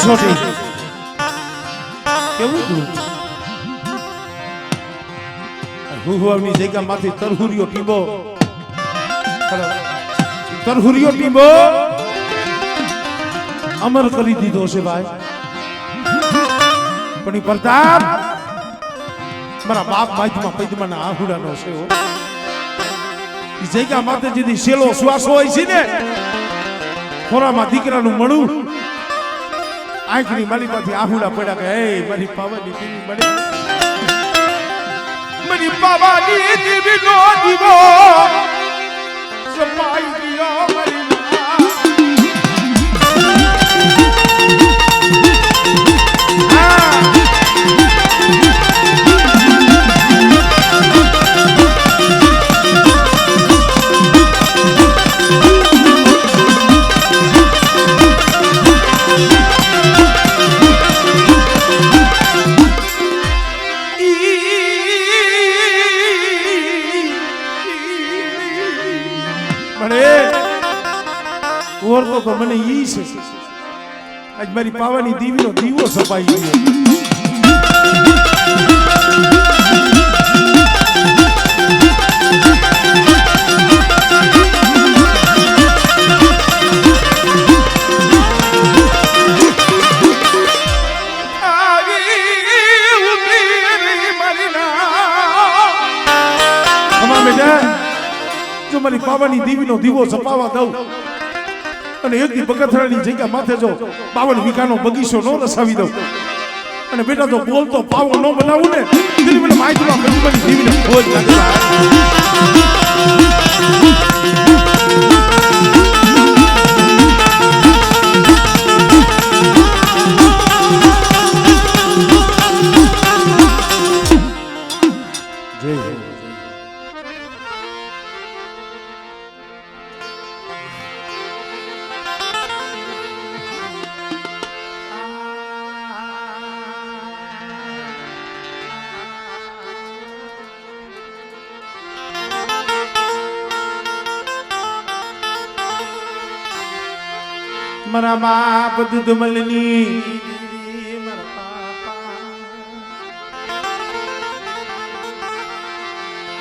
છોટી કેવું તું હુહવાની જગ્યામાંથી તરહુરિયો ટીબો અમર કરી દીધો છે ભાઈ. પણ ઈ પ્રતાપ મારા બાપ માઈમાં પૈદમાં આહુડાનો છે. ઈ જગ્યા માથે જેથી શેલો શ્વાસ હોય છે ને ખોરામાં દીકરાનું મળું આંખની માલીમાંથી આહુડા પડ્યા કે હે મારી પાવાની દીવી મારી પાવાની દીવી નો દીવો સમાઈ ગયો મારી તો મને ઈ છે આજ મારી પાવાની દીવીનો દીવો સપાઈ ગયો. જો મારી પાવાની દીવીનો દીવો સપાવા દઉં અને એક દી બગથરાની જગ્યા માથે જો 52 વીઘાનો બગીચો નો રસાવી દઉં અને બેટા તો બોલતો પાવો નો બનાવું ને દિલ મને માઈમાં બધી દીવીને ખોજ લાગે. મારા બાપ દૂધ મલની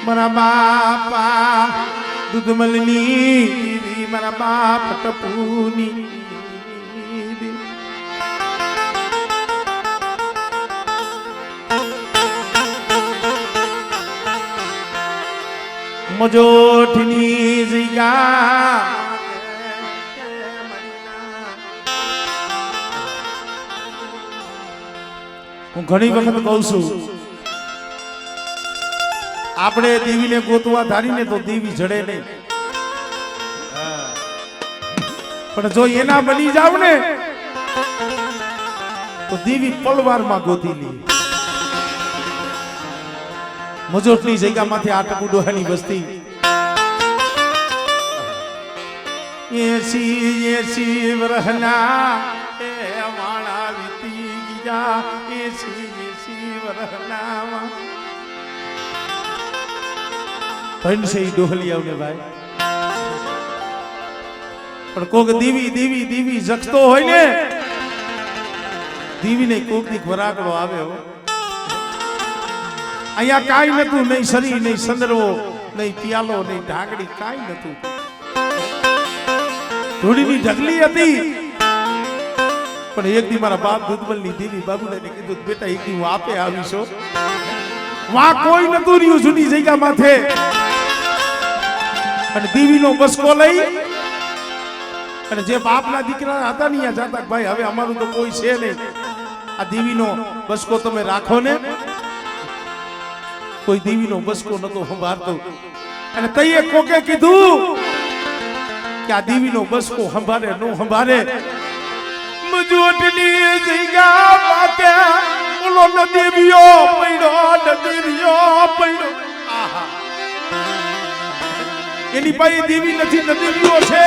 મારા બાપા દૂધ મલની મારા બાપ ટપુની મજોઠની જગ્યા હું ઘણી વખત કહું છું આપણે દેવીને ગોતવા ધારીને તો દેવી જડે નહીં, પણ જો એના બની જાવ ને તો દેવી પલવારમાં ગોતી લે. મજોટની જગ્યામાંથી આ ટપુ ડોહાની વસ્તી 80 વરહના એ વાળા વીતી ગયા 80 વરહના ધન છે ઈ ડોહલી આવને ભાઈ. પણ કોક દીવી દીવી દીવી જગતો હોય ને દીવીને કોક દી વરાકડો આવે હો. અહીંયા કાંઈ નતું, નહીં શરી નહીં સંદરવો નહીં પિયાલો નહીં ઢાંકડી કાંઈ નતું. ધૂળીની ઢગલી હતી. પણ એક દી મારા બાપ દૂધમલની દેવી બાબુને કીધું બેટા એક દી હું આપે આવીશો. વાં કોઈ નતું રહ્યું જૂની જગ્યા માથે. અને દેવીનો બસકો લઈ અને જે બાપના દીકરા હતા ને ત્યાં જાતા ભાઈ હવે અમારું તો કોઈ છે નહીં, આ દેવીનો બસકો તમે રાખો ને. કોઈ દેવીનો બસકો નતો સંભાળતો. અને તઈએ કોકે કીધું કે આ દેવીનો બસકો સંભાળે નો સંભાળે. મજોટની જગ્યા માથે ઓલો નદીવ્યો પડ્યો. આહા એની પાસે દેવી નથી, નદીવ્યો છે.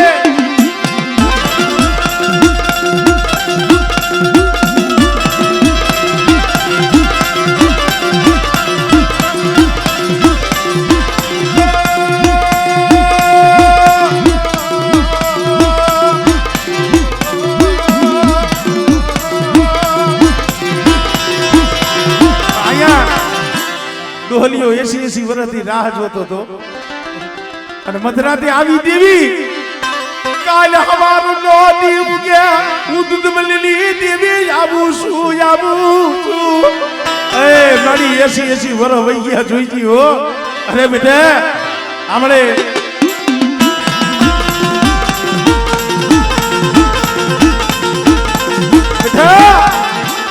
ડોહલીઓ 80 વર્ષથી રાહ જોતો હતો અને મધરાતે આવી દેવી કાલ હવારું નો દીવ ગયા હું દૂધ મલલી દેવી આવું છું એ મારી 80 વર્ષ વઈ ગયા જોઈજી હો અરે બેટા આમળે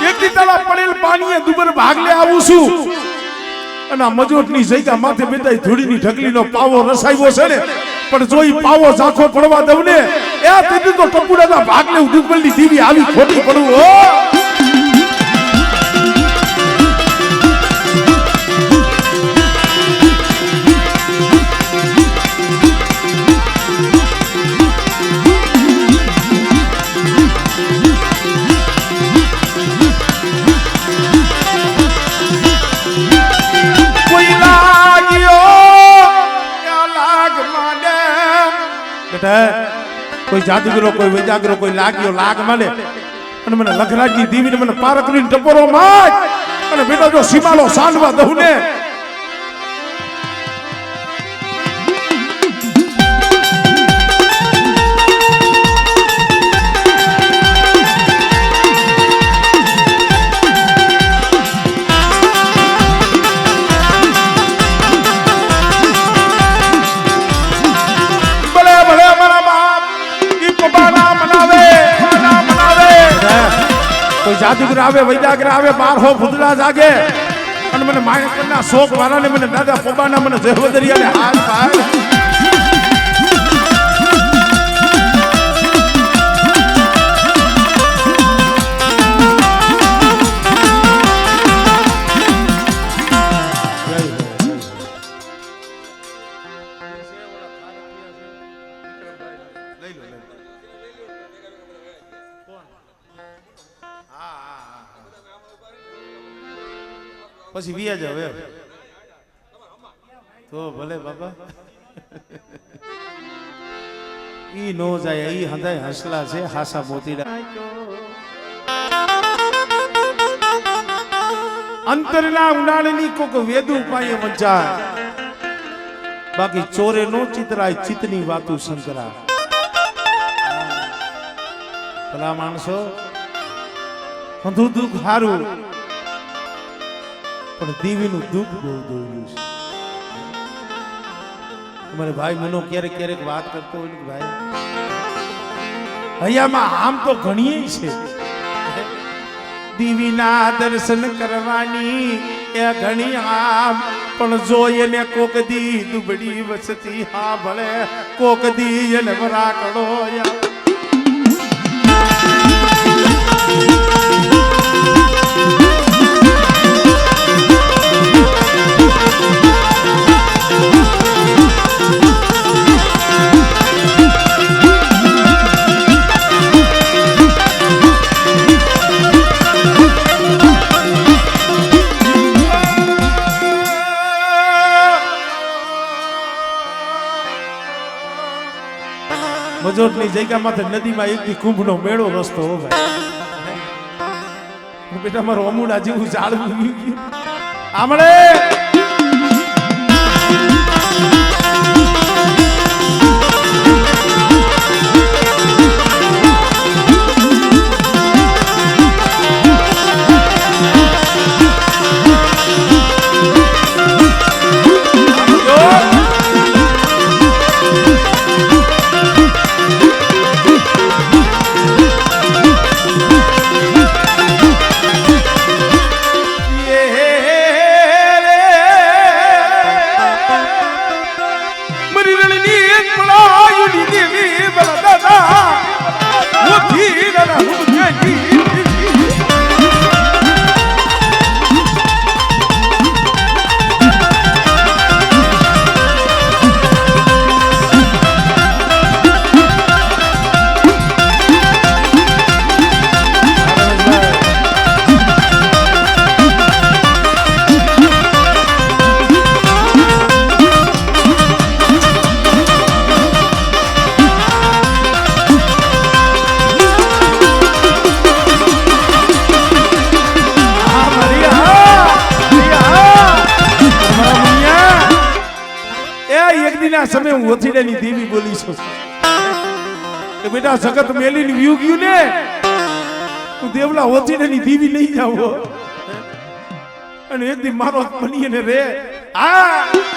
એક દીતાલા પડેલ પાણીએ દુબર ભાગલે આવું છું અને મજોટની જગ્યા માથે બેઠા ધૂળીની ઢગલીનો પાવો રસાયો છે ને પણ જો ઈ પાવો ઝાંખો પડવા દઉં ને એ તેથી તો ટપુડાના ભાગલે ઉદુકબલની દીવી આવી ખોટી પડવું હો કોઈ જાદુગરો કોઈ વૈજાગરો કોઈ લાગ્યો લાગ માને અને મને લખરાજની દીવીને મને પારકરીને ટપોરો માર અને બેટા જો સીમાલો સાંડવા દઉં ને જાદુગર આવે વૈદાગર આવે 12 ભૂતડા જાગે અને મને માણસના શોક વાળાને મને દાદા પોબાના મને જહવદરિયાને હાથ પાડ પછી વિયા જાવ એમ તો ભલે બાબા ઈ નો જાય ઈ હંધાય હસલા છે હાસા મોતીડા અંતરના ઉનાળની કોક વેદુ પાયે વંચાય બાકી ચોરે નો ચિતરાય ચિતની વાતું શંકરા ભલા માણસો અંધું દુઃખ હારું પણ દીવીનું દુઃખ બહુ દોર્યું છે અમારે ભાઈ મનો ક્યારેક ક્યારેક વાત કરતો હોય કે ભાઈ હૈયામાં આમ તો ઘણી છે દીવીના દર્શન કરવાની એ ઘણી આમ પણ જોઈએ ને કોક દી દુબડી વસતી હા ભલે કોક દી એને વરાકડો મજોટની જગ્યામાંથી નદીમાં એકથી કુંભનો મેળો રસ્તો હો ભાઈ બેટા મારો અમુડા જેવું ઝાડવું ગયું આમળે દેવીના સમય હું ઓથીડાની દેવી બોલી છું કે બેટા જગત મેલીને વ્યુ ગયું ને હું દેવલા ઓથીડાની દેવી નહીં જાવ અને એક દી મારો બની ને રે આ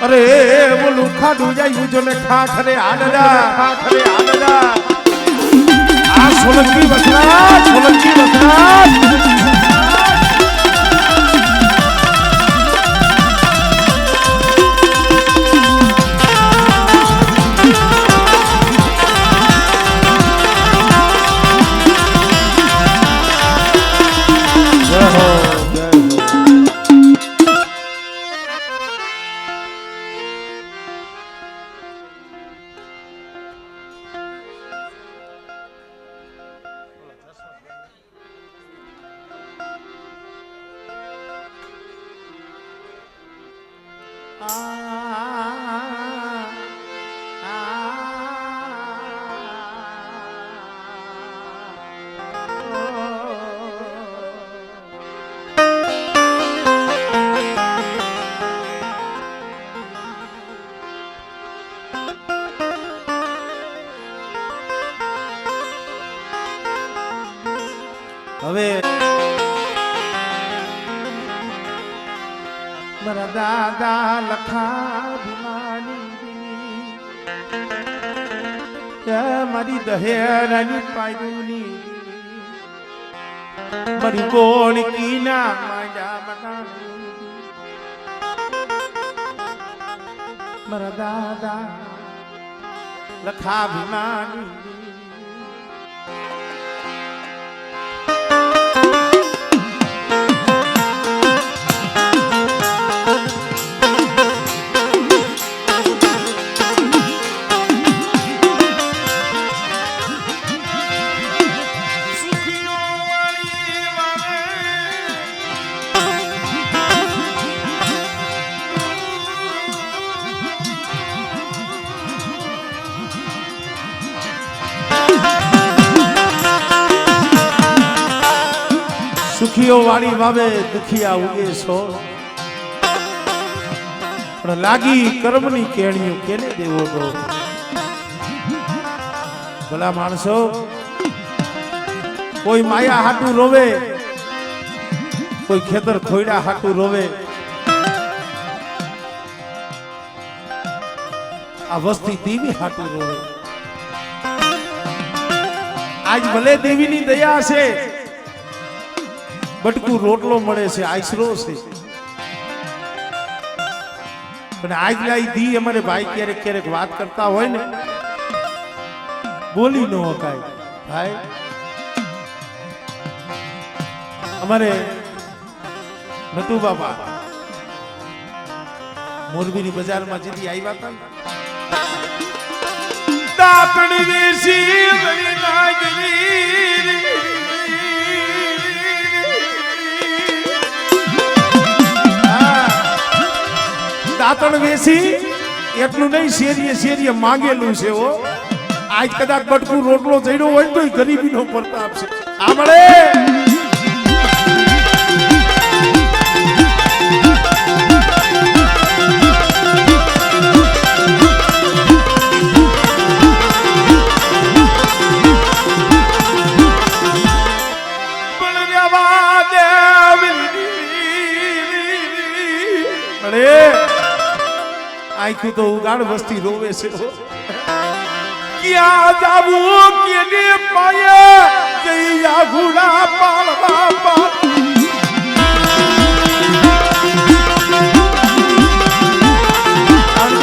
અરે બોલું ખાડું જાય જો ને ખા ખરે આડડા આ સોલંકી વસરાજ હવે મારા દાદા લખા ભીમાની મારી દહેરાની પાયુની મારી ગોળકી ના માંડા બનાવી મારા દાદા લખા ભીમાની સુખીઓ વાળી વાવે દુખિયા ઉગે છો પણ લાગી કર્મની કેણીઓ કેને દેવો દો ભલા માણસો કોઈ માયા હાટું રોવે કોઈ ખેતર ખોયડા હાટું રોવે આ વસ્તી દેવી હાટું રોવે આજ ભલે દેવીની દયા છે બટકું રોટલો મળે છે આશરો છે પણ આજ લાઈ દી અમારે ભાઈ ક્યારેક ક્યારેક વાત કરતા હોય ને બોલી ન હકાય ભાઈ અમારે નટુ બાબા મોરબીની બજારમાં જેથી આવ્યા હતા દાતણ વેસી દાતણ વેસી એટલું નહીં શેરીએ શેરીએ માંગેલું છે હો આજ કદાચ બટકું રોટલો ચડ્યો હોય તો ગરીબીનો પ્રતાપ છે આ મળે આખું તો ઉગાડ વસ્તી રોવે છે ક્યાં જાવું કેને પાયા જઈયા ઘોડા પાળવા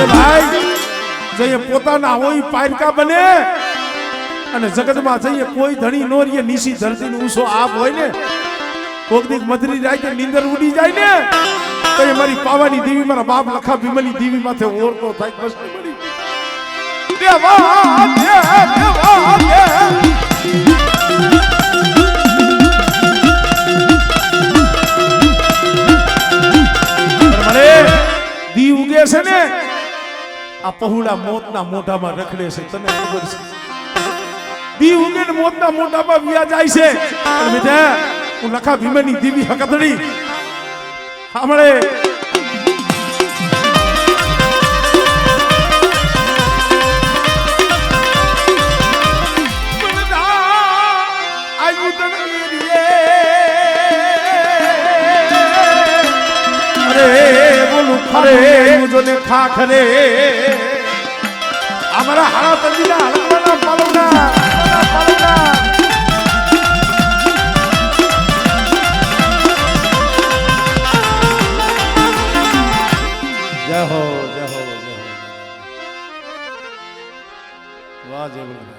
ભાઈ જઈએ પોતાના હોય પારકા બને અને જગતમાં જઈએ કોઈ ધણી નો રીએ નીસી ધરતી ઊંચો આપ હોય ને કોક દીક મધરી જાય કે નીંદર ઉડી જાય ને તો એ મારી પાવાની દેવી મારા બાપ લખા ભીમની દેવી માથે ઓરતો થાય કૃષ્ણ મળી દેવા મને દી ઉગે છે ને આ પહુડા મોતના મોઢામાં રખડે છે તને ખબર છે દી ઉગે ને મોતના મોઢામાં વ્યા જાય છે અને બેટા હું લખા ભીમની દેવી હકતડી સાંભળે अरे मुझे ने खा खरे हमारा हाथ तंजीला हलवाना पालना जय हो जय हो जय हो वाह जय बोल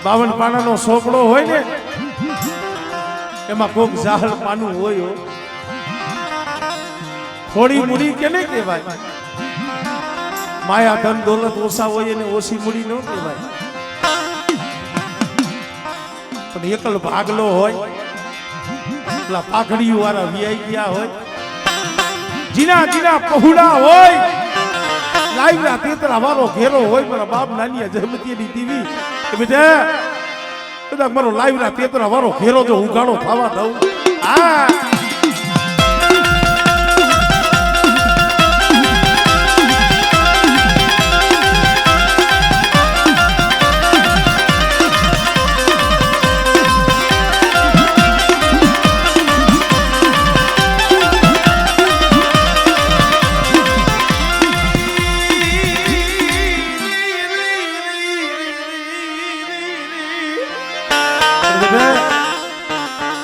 બાવન પાનાનો સોપડો હોય ને એમાં કોક જાહલ પાનું હોય થોડી મૂડી કેને કહેવાય માયા ધન દોલત ઓછા હોય એને ઓછી મૂડી ન કહેવાય પણ એકલ ભાગલો હોય પેલા પાઘડીઓ વાળા વિયાઈ ગયા હોય જીના જીના પહુડા હોય લાઈવના તેતરા વાળો ઘેરો હોય મારા બાપ નાની જહમતીની દીવી કે બેટા કદાચ મારો લાઈવના તેતરા વાળો ઘેરો જો ઉગાડો થવા દઉં આ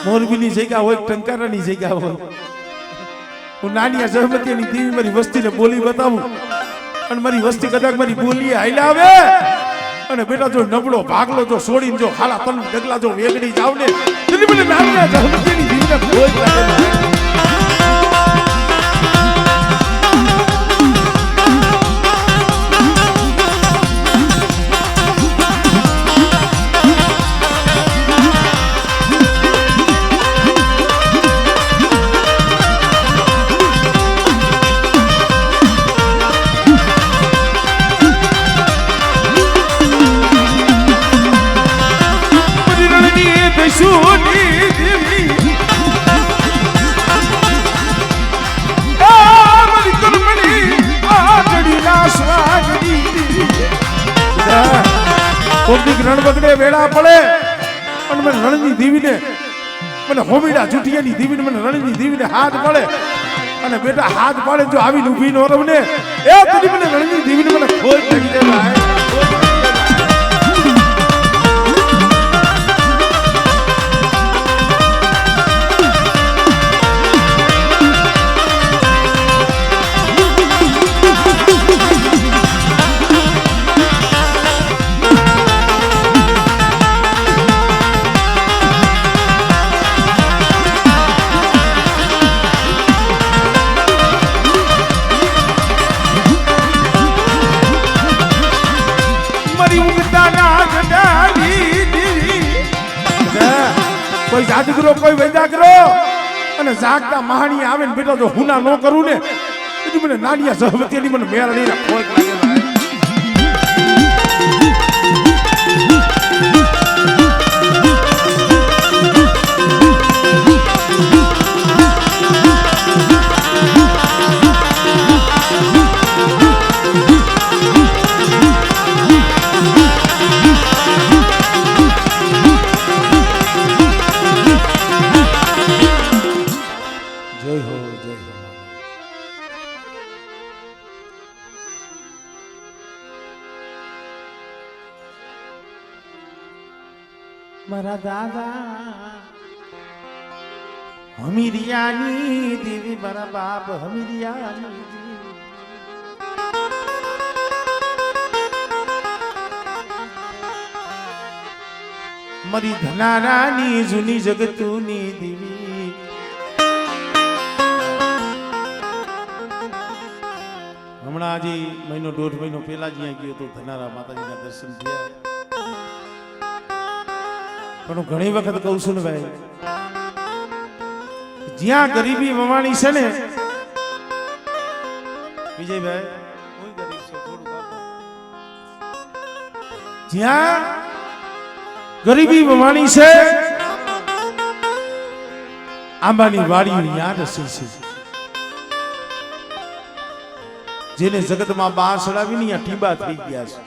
મોરબીની જગ્યા હોય ટંકારાની જગ્યા હોય હું નાની જહમતીની દેવી મારી વસ્તીને બોલી બતાવું અને મારી વસ્તી કદાચ મારી બોલી હાઈલા આવે અને બેટા જો નબળો ભાગલો જો છોડીને જો ખાલા તન ડગલા જો વેગડી જાવ ને તેથી મને નાની જહમતીની દેવીને ભોજ લાગે રણ બગડે વેળા પડે અને મને રણની દેવીને મને હોમીડા જુઠિયાની દેવીને મને રણની દેવીને હાથ પડે અને બેટા હાથ પાડે જો આવીને ઊભી નો રમને એ તદી મને રણની દેવીને મને ખોજ લાગી જાય કોઈ જાદુગરો કોઈ વૈદાગરો અને જાગતા મહાણી આવે ને બેટા જો હુના ન કરું ને એટલે મને નાનિયા જહમતીની મને મેરણી ના ખોજ લાગે મારા દાદા હમીરિયાની દેવી મારા બાપ હમીરિયાની મારી ધનારાની જૂની જગતુની દેવી હમણાં હજી મહિનો દોઢ મહિનો પહેલા જ અહીંયા ગયો તો ધનારા માતાજીના દર્શન થયા પણ હું ઘણી વખત કહું છું ને ભાઈ જ્યાં ગરીબી વવાણી છે ને વિજયભાઈ કોઈ ગરીબ છે થોડું જ્યાં ગરીબી વવાણી છે આંબાની વાડી યાદ હશે છે જેને જગતમાં બાર સડાવીને અહીંયા ટીબા થઈ ગયા છે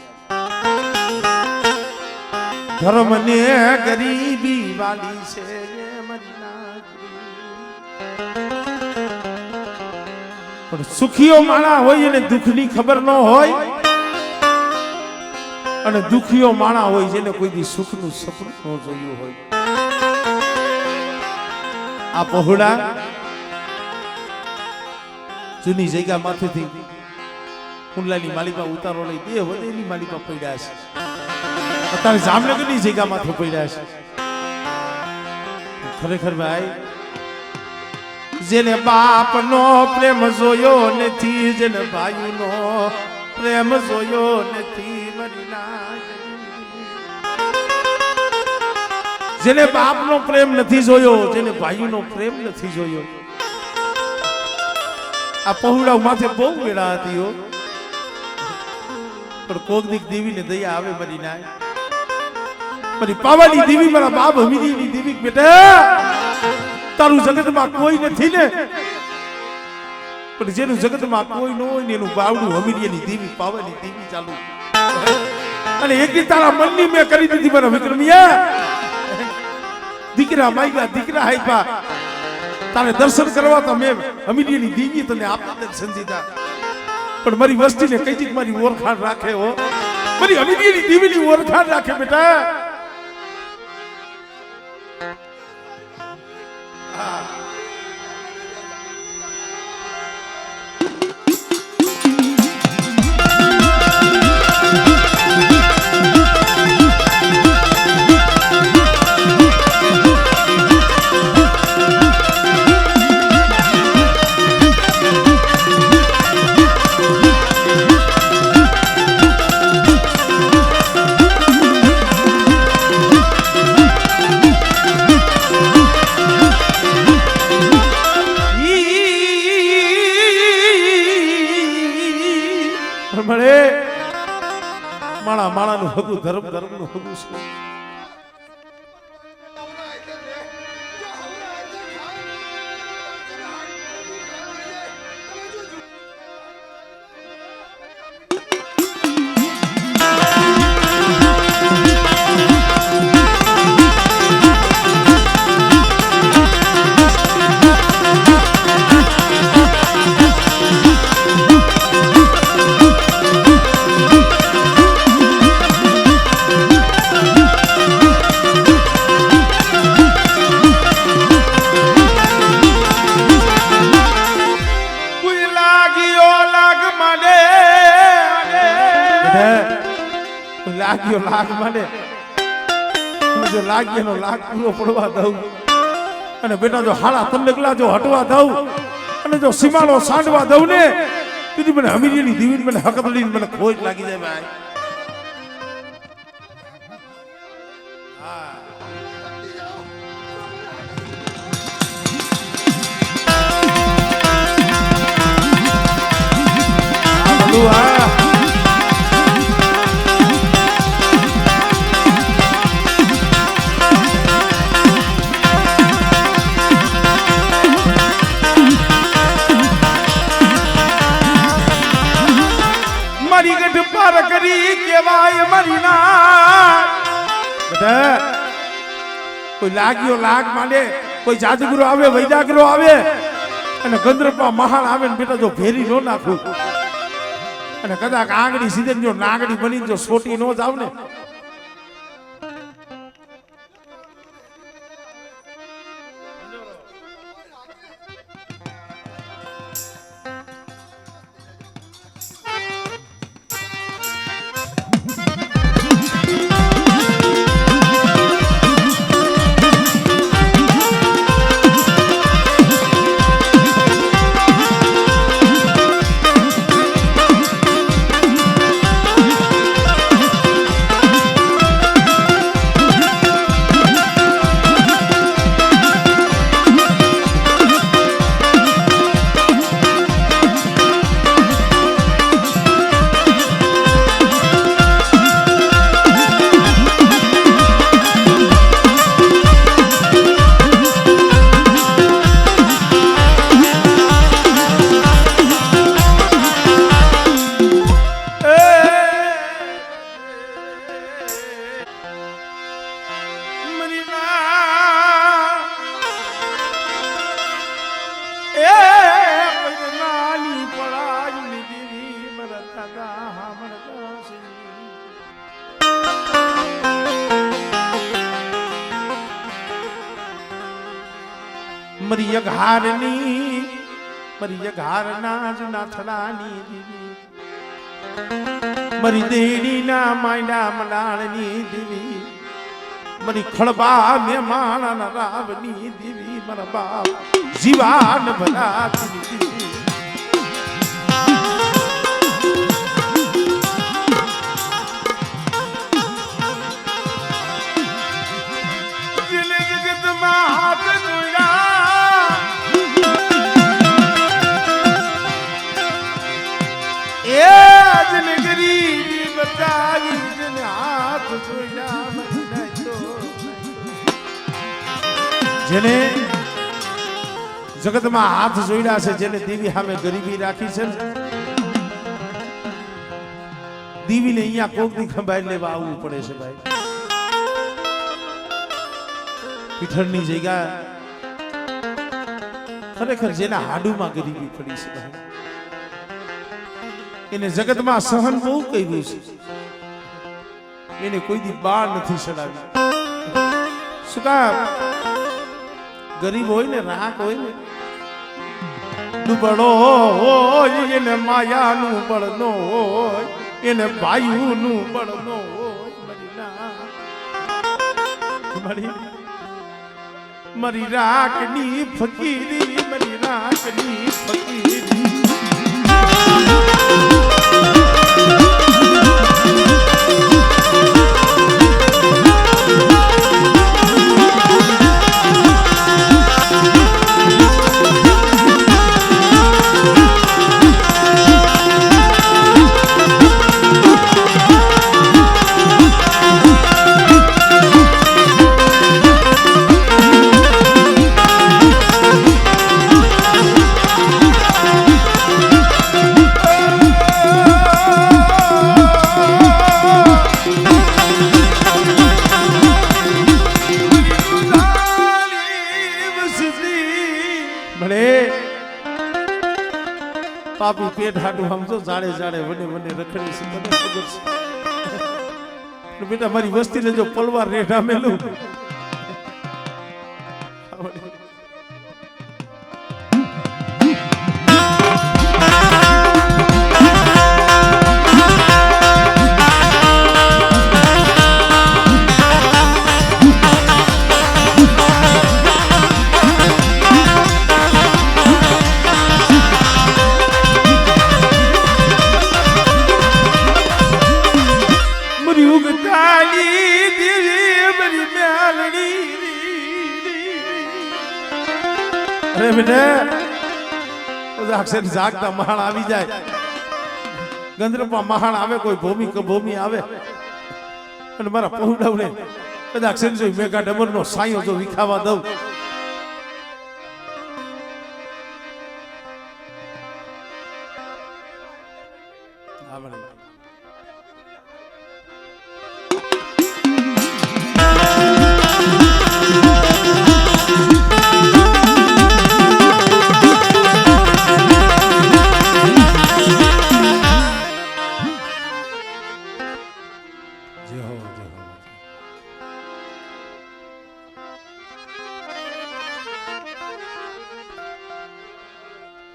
ધર્મ ને ગરીબી વાલી છે પણ સુખીઓ માણા હોય અને દુઃખની ખબર ન હોય અને દુખીઓ માણા હોય જેને કોઈ દી સુખનું સપનું ન જોયું હોય આ પહોળા જૂની જગ્યા માંથેથી કુંડલાની માલિકા ઉતારો લઈ બે વધેની માલિકા પડ્યા છે અત્યારે જામનગરની જગ્યામાં પડ્યા છે ખરેખર ભાઈ જેને બાપનો પ્રેમ જોયો નથી જેને ભાઈનો પ્રેમ જોયો નથી જેને બાપનો પ્રેમ નથી જોયો જેને ભાઈનો પ્રેમ નથી જોયો આ પહોળા માથે બહુ વેળા હતી હો પણ કોક દીક દેવીને દયા આવે મારી ના મારી પાવાની દેવી મારા બાપ હમીરીની દેવી બેટા તારું જગતમાં કોઈ નથી ને પણ જેનું જગતમાં કોઈ ન હોય ને એનું બાવડું હમીરીની દેવી પાવાની દેવી ચાલુ અને એકદી તારા મનની મેં કરી દીધી મારા વિક્રમિયા દીકરા માઈગા દીકરા હાઈપા તારે દર્શન કરવા તો મેં હમીરીની દેવી તને આપના દર્શન દીધા પણ મારી વસ્તીને કઈ દીક મારી ઓળખાણ રાખે હો મારી હમીરીની દેવીની ઓળખાણ રાખે બેટા માણા માણાનું હગું ધર્મ ધર્મનું હગું છે લાગ્યો લાગ મને જો લાગ્યો લાગ પૂરો પડવા દઉં અને બેટા જો હાડા તંડકલા જો હટવા દઉં અને જો સીમાડો સાંડવા દઉં ને તેથી મને હમીરીની દીવી મને હકદડીને મને ખોજ લાગી જાય ભાઈ મારી ગઢ પાર કરી કેવાય મારી ના બેટા કોઈ લાગ્યો લાગ માંડે કોઈ જાદુગરો આવે વૈદાગરો આવે અને ગંદ્રપા મહાન આવે ને બેટા જો ભેરી નો નાખું અને કદાચ આંગળી સીધે જો નાગડી બની જો સોટી નો જાવ ને મારી યઘારની મારી યઘારના જ નાથડાની દેવી મારી દેડીના માયના મડાળની દેવી મારી ખળબા મેમાણા રાવની દેવી મારા બાપ જીવાન ભરાતી દેવી જેને જગતમાં હાથ જોડ્યા છે જેને દેવી સામે ગરીબી રાખી છે દેવીને અહીંયા કોકની ખંભાઈ લેવા આવવું પડે છે ભાઈ પીઠળની જગ્યા ખરેખર જેના હાડુમાં ગરીબી પડી છે ભાઈ એને જગતમાં સહન બહુ કર્યું છે એને કોઈ દી બાળ નથી ચડાવી શું કામ ગરીબ હોય ને રાખ હોય ને દુબળો હોય એને માયાનું બળ નો હોય એને ભાઈનું બળ નો હોય મારી રાખની ફકીરી મારી રાખની ફકીરી પાપી પેટ હાટું સમજો જાડે જાડે વને વને રખડી છે મને ખબર છે બેટા મારી વસ્તીને જો પલવાર રેઢા મેલું અરે બેટા અક્ષર જાગતા મહાણ આવી જાય ગંધર્વમાં મહાણ આવે કોઈ ભૂમિ આવે અને મારા પહોંડાવને કદાચ અક્ષર જોઈ મેઘા ડમરનો સાયો જો વિખાવા દઉં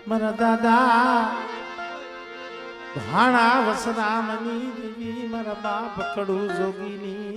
મારા દાદા ભાણા વસરામની દેવી મારા બાપ કડુ જોગીની